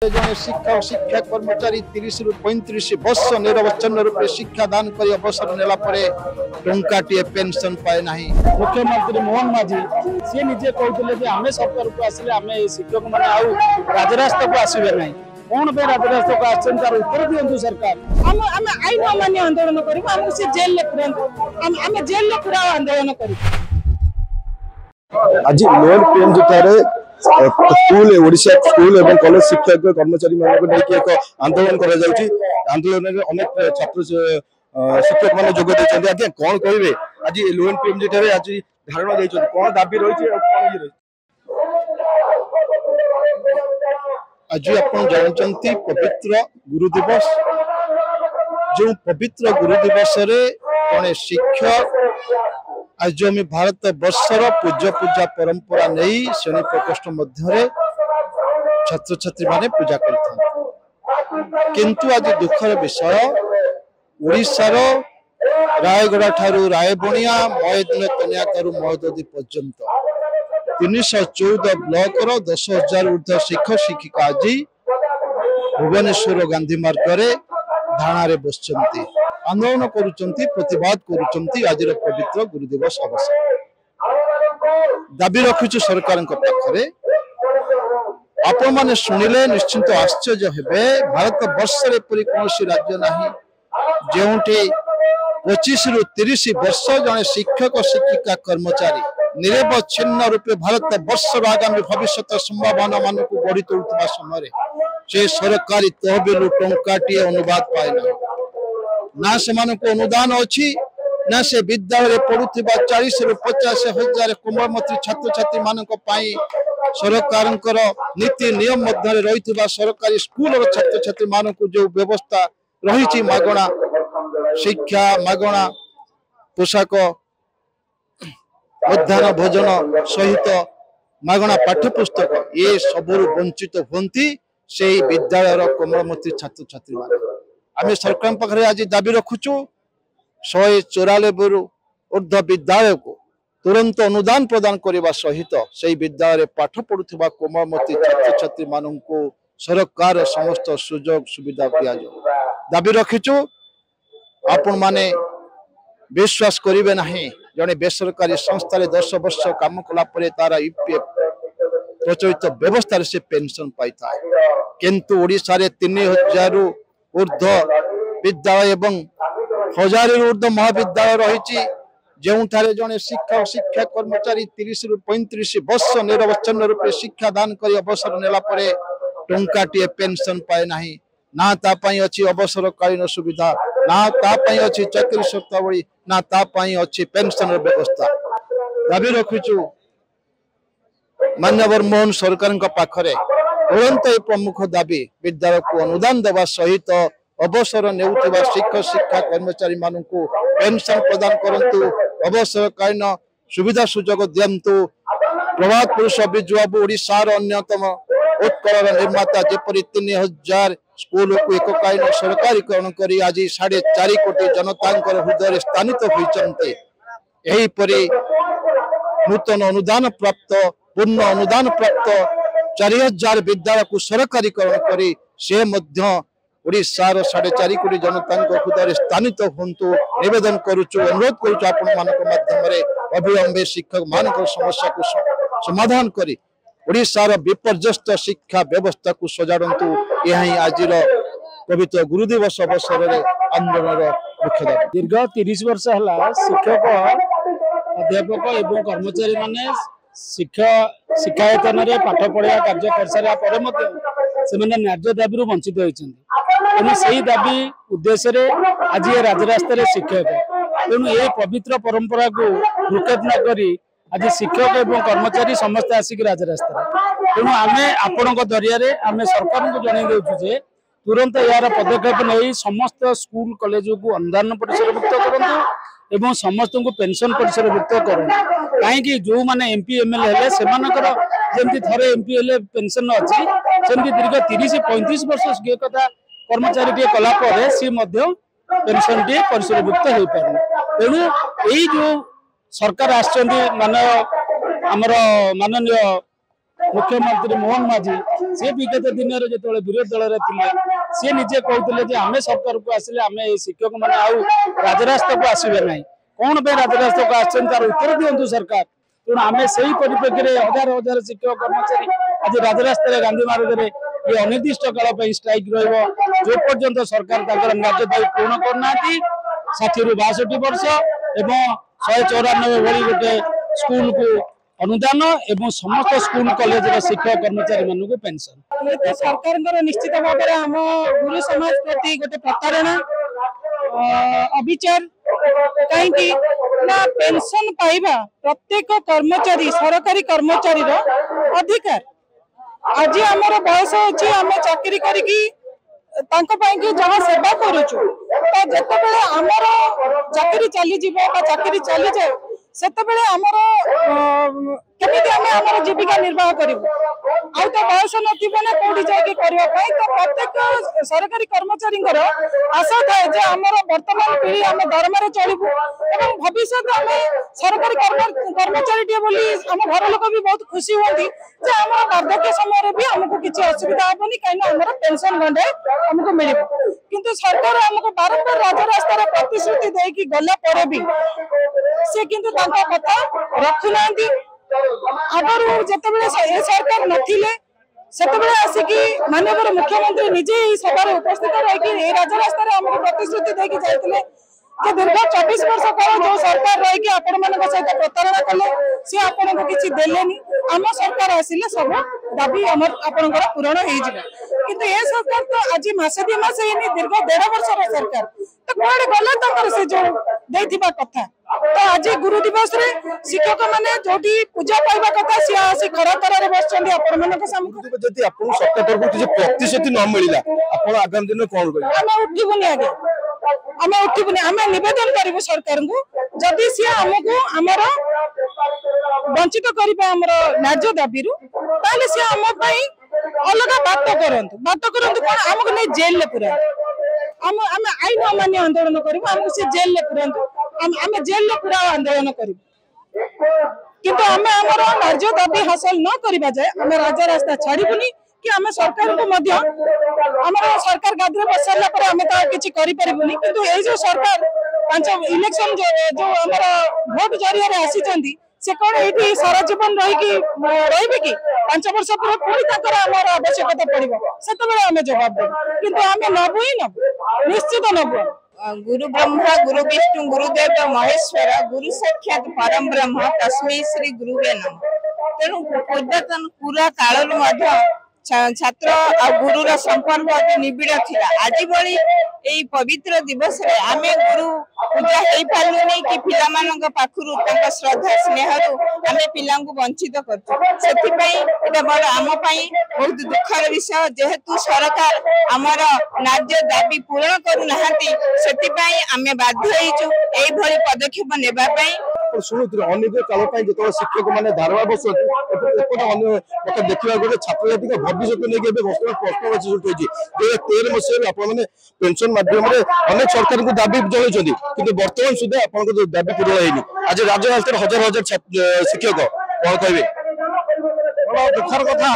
जड़े शिक्षक शिक्षा कर्मचारी 30 रु 35 वर्ष निरवच्छिन्न रूपे शिक्षा दान कर अवसर नेला टंकाटे पेंशन पाए ना। मुख्यमंत्री मोहन माझी सी निजे कहते आम सरकार को आसिले आम शिक्षक मैंने राजरास्ता को आसबे ना कौन पे राजरास्ता को आसन तार उत्तर दिंतु सरकार आम आईन अमान्य आंदोलन करूँ जेल आम जेल पूरा आंदोलन करूँ। आज loan PMG school Odisha school एवं कॉलेज शिक्षक कर्मचारी मानक एक आंदोलन करा जाउची। आंदोलन में अनेक छात्र शिक्षक मान जोग देछन्ती। आज्ञा कौन कहिबे आज लोन पीएमजी ठारे आज धारणा दैछन्ती कौन दाबी रहिछि आज आपण जानचंती पवित्र गुरु दिवस जो पवित्र गुरु दिवस रे जने शिक्षक आज आम भारत वर्षर पूज्य पूजा परंपरा नहीं श्रेणी प्रकोष्ठ मध्य छात्र छात्री माने पूजा करथां किंतु आज दुखर विषय ओडिशार रायगड़ा ठारू रायबणिया मयदिन तनियाकारू महोदधी पर्यंत 314 ब्लॉक 10,000 ऊर्ध्व शिक्षक शिक्षिका आज भुवनेश्वर गांधी मार्ग धाणा रे बसचंती आंदोलन करुचंती प्रतिवाद करुचंती। आज पवित्र गुरु दिवस अवसर दाबी रखुचु सरकार पाखरे आपण माने सुनिले निश्चिंत आश्चर्य हेबे। भारत वर्ष रे परि कोनोसी राज्य नाही जेउठी 25 रु 30 वर्ष जने शिक्षक शिक्षिका कर्मचारी निरवच्छिन्न रूपे भारत वर्षर आगामी भविष्य संभावना मान को गढ़ी तोड़ुवा समय से सरकारी तहबिल टंकाटे अनुवाद पाए ना से अनुदान अच्छी ना से विद्यालय पढ़ुवा 40 रु 50 हजार कोमलमती छात्र छात्री मान सरकार नीति नियम मध्य रही सरकारी स्कूल छात्र छात्री मान जो व्यवस्था रही मागणा शिक्षा मागणा पोशाक मध्याह्न भोजन सहित मागणा पाठ्यपुस्तक ये सबुरु वंचित होती से विद्यालय कोमलमती छात्र छात्री मान आम सरकार पाखे आज दाबी रखुचु 194 ऊर्ध्व विद्यालय को तुरंत अनुदान प्रदान करने सहित से विद्यालय पाठ पढ़ुवा कोमलमती छात्र छात्री मान सरकार समस्त सुजोग सुविधा दिया दाबी रखिचु। आपण माने विश्वास करेंगे ना जड़े बेसरकारी संस्था 10 वर्ष काम कला तार यूपीएफ प्रचलित व्यवस्था से पेंशन पाई था किंतु ओडिशा रे 3000 ऊर्ध्व विद्यालय एवं 1000 ऊर्ध्व महाविद्यालय रही जो जड़े शिक्षक शिक्षा कर्मचारी 30 रु 35 वर्ष निरवच्छिन्न रूपे शिक्षा दान कर अवसर नेला टंकाटे पेंशन पाए ना तापाई अच्छी अवसरकालीन सुविधा ना तापाई अच्छी चाकरी शर्तावली ना तापाई अच्छी पेंशन व्यवस्था दाबी रखुचु मान्यवर मोहन सरकार पाखरे तुरंत प्रमुख दाबी विद्यालय को अनुदान देवा सहित अवसर नेउथिबा शिक्षक शिक्षा कर्मचारी मानू पेंशन प्रदान करंतु अवसरकालीन सुविधा सुजोग दियंतु। प्रभात पुरुष बिजु बाबू ओडिशार अन्यतम उत्कल निर्माता जेपरी 3000 स्कूल को एककालीन सरकारीकरण करी आज 4.5 कोटी जनता हृदय स्थानित होइचंते। एहीपरि नूतन अनुदान प्राप्त पूर्ण अनुदान प्राप्त 4000 विद्यालय को सरकारीकरण करी से मध्य ओडिशार 4.5 कोटी जनता हृदय स्थानित हूँ निवेदन करुचु अनुरोध करुचु आपण मानक माध्यम अविलंबे शिक्षक मान समस्या को समाधान करी ओडिशार विपर्यस्त शिक्षा व्यवस्था को सजाड़ू। यह आज पवित्र गुरु दिवस अवसर में आंदोलन मुख्य दाबी। दीर्घ 30 वर्ष है शिक्षक अध्यापक एवं कर्मचारी माने शिक्षायतन पाठ पढ़ा कार्य कर सारा न्याय दाबी वंचित होती तेणु से दाबी उद्देश्य आज ये राजरास्ता शिक्षक तेणु ये पवित्र परंपरा को भ्रुक्षेप न करी आज शिक्षक एवं कर्मचारी समस्त आसिक राजरास्ता तेणु आम आपण जरिया आम सरकार को जन दे तुरंत यार पदक्षेप नहीं समस्त स्कूल कॉलेज को अनुदान परिसरभुक्त करूँ एवं समस्त को पेंशन परिसरभुक्त करूँ कहीं जो मैंने एमपी एमएलए है जमी थे एमपी एल पेंशन अच्छी सेमती दीर्घ 30-35 वर्ष कथा कर्मचारी टे कलापर सी पेंशन टे परिसरभुक्त हो पार तेणु यही जो सरकार आमर माननीय मुख्यमंत्री मोहन माझी सी विगत दिन में जो विरोधी दल थे सी निजे कहते आम सरकार को आसिले आम शिक्षक मैंने आउ राजरास्ता को आसबे ना कौन पे राजरास्ता को आर उत्तर दिंतु सरकार तेणु आम से परिप्रेक्षी में हजार हजार शिक्षक कर्मचारी आज राजरास्ता गांधी मार्ग में ये अनिर्दिष्ट काल स्ट्राइक रपर्यंत सरकार न्याय दायी पूर्ण करना 60 ରୁ 62 वर्ष एवं 194 भली गोटे स्कूल को अनुदान एवं समस्त स्कूल कॉलेज शिक्षक कर्मचारी मान को पेंशन तो सरकार निश्चित भाव में आम गुरु समाज प्रति गोटे प्रतारणा अविचार कहीं पेंशन पाइबा प्रत्येक कर्मचारी सरकारी कर्मचारी अधिकार आज आमर बयस अच्छी आम चाकरी करी जहाँ सेवा करुचु जिते आमर चाकरी चली चाकरी चली जाए से आमर केमिति आमर जीविका निर्वाह करूँ आउ तो बयस ना कौटी जाकि करने तो प्रत्येक सरकारी कर्मचारी आशा थाए जे आमर वर्तमान पीढ़ी आम दरमार चलू एवं भविष्य आम सरकारी कर्मचारी बोली आम घर लोक भी बहुत खुशी होती आम वार्धक्य समय भी आमको किसी असुविधा हेनी कहीं आम पेंशन गंडे आमको मिल किंतु सरकार आमको बारंबार राजरास्तार प्रतिश्रुति देकी गला पर भी से किंतु कथा रखुना आगर जिते सरकार नथिले सेतबेले आसिकी माननीय मुख्यमंत्री निजे सभा उपस्थित रही राजरास्तार आमको प्रतिश्रुति देकी जाइए कि दीर्घ 24 वर्ष काल जो सरकार रही आपण मान सहित प्रतारणा कले सी आपण को किसी देलेनी आम सरकार आसिले सब दाबी आपणकर पूरण हो किंतु ये सरकार तो आज मासे 2 मास हेनी दीर्घ 1.5 वर्षर सरकार तो कौन गला तंकर से जो देथिबा कथा तो आज गुरु दिवस रे शिक्षक माने जोटी पूजा पाइबा कथा सी आसी खरा तरह बसचंदी आपण मान को सामने जदि आपन सरकार तरफ किसी प्रतिश्रुति न मिलिला आपन आगामी दिन कोन करिवे हम उठिबुनी आगे हम उठिबुनी हम निवेदन करिवो सरकार को जदि सी हमको हमर वंचित करिबा हमर न्याय दाबी रु ताले सी हम पई अलग बात करंतु कोन हमको नै जेल ले पूरा हम आईन अमान्य आंदोलन करिवो हमको से जेल ले पुरंतु हम जेल ले पूरा आंदोलन करिवो किंतु हम हमर न्याय दाबी हासिल न करिबा जाय हम राजा रास्ता छाड़ीबुनी कि आम सरकार को मध्य हमर सरकार गादी में बसला पर हम तो किछि करि परिबुनी किंतु ए जो सरकार 5 इलेक्शन जो हमर वोट जरिया रे आसी चंदी से कोन एठी सारा जीवन रही कि 5 वर्ष पर पुणी तकर हमर आवश्यकता पड़िबो सेतबेले हम जवाब दे किंतु हम नबु ही नबु निश्चित नबु गुरु ब्रह्मा गुरु विष्णु गुरुदेव महेश्वर गुरु साक्षात परम ब्रह्म तस्मै श्री गुरुवे नमः तेणु पूर्वतन पूरा कालरू छात्र आ गुरुर संपर्क अति निबिड़ थिला आज बड़ी एई पवित्र दिवस रे आमे गुरु पूजा हेई पालु नै कि पिला मानक पाखरु तंक श्रद्धा स्नेहरु आमे पिला को वंचित करछु सेति पई एटा बड़ आम पई बहुत दुखर विषय जेहेतु सरकार हमर न्याय दाबी पूर्ण करू नहांती सेति पई आमे बाध्य हेइछु एई भली पदक्षेप नेबा पई शुणुते अनेक काल जो शिक्षक मैंने धारणा बसते देखा गले छात्र छात्री भविष्य नहीं बर्तमान प्रश्न सृष्टि होती 2013 मसीह पेंशन माध्यम अनेक सरकार को दाबी जनाई कि बर्तमान सुधा आप दाबी पूरण होनी आज राजरास्तार हजार हजार शिक्षक कौन कहे बड़ा दुखर कथा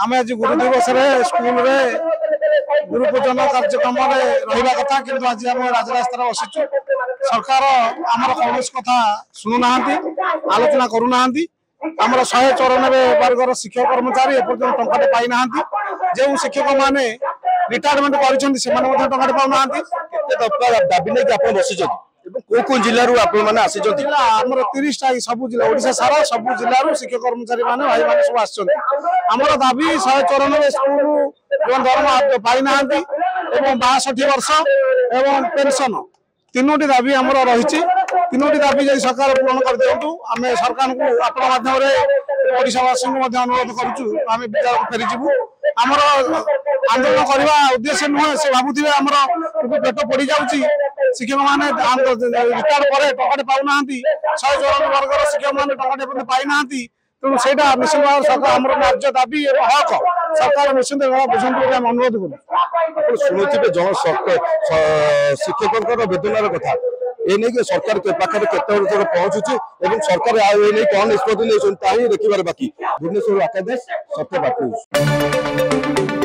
आम आज गुरु दिवस स्कूल गुरु पूजन कार्यक्रम रहा कथा कि आज आम राजरास्तार बसिचु सरकार आमर कौन कथा शुणुना आलोचना करूना आमर 194 वर्गर शिक्षक कर्मचारी एपर्यंत टंकाटे पाई ना जो शिक्षक माने रिटायरमेंट कर पाऊना दाबी नहीं आप बसिंट कौ कौ जिलू आमर 30टा सब जिला ओडिशा सारा सब जिलू शिक्षक कर्मचारी माने भाई माने सब आमर दाबी 194 स्कूल जो दरमा पाई ना 62 वर्ष एवं पेंशन 3टी दाबी आमर रही 3टी दाबी जब सरकार पूरण कर दिंतु आम सरकार को आपण माध्यम ओडिशावासी अनुरोध करुचु आम विद्यालय को फेरीजु आमर आंदोलन करने उद्देश्य नुहे से भावुवे आमर पेट पड़ जाऊँगी शिक्षक मैंने रिटायर पर टंकाटे पाऊना 194 वर्गर शिक्षक मैंने टंकाटे पाई ना तेणु से निश्चित भाव सरकार आम न्याय दाबी हक सरकार निश्चित भाव बुझे अनुरोध कर शुणुवे जन शिक्षक वेदनार कथा ए नहीं सरकार के पाखे केते पहुंचुची एवं सरकार ए नहीं कौन निष्पत्ति नहीं देखिबार बाकी। भुवनेश्वर आकाश सत्य बात।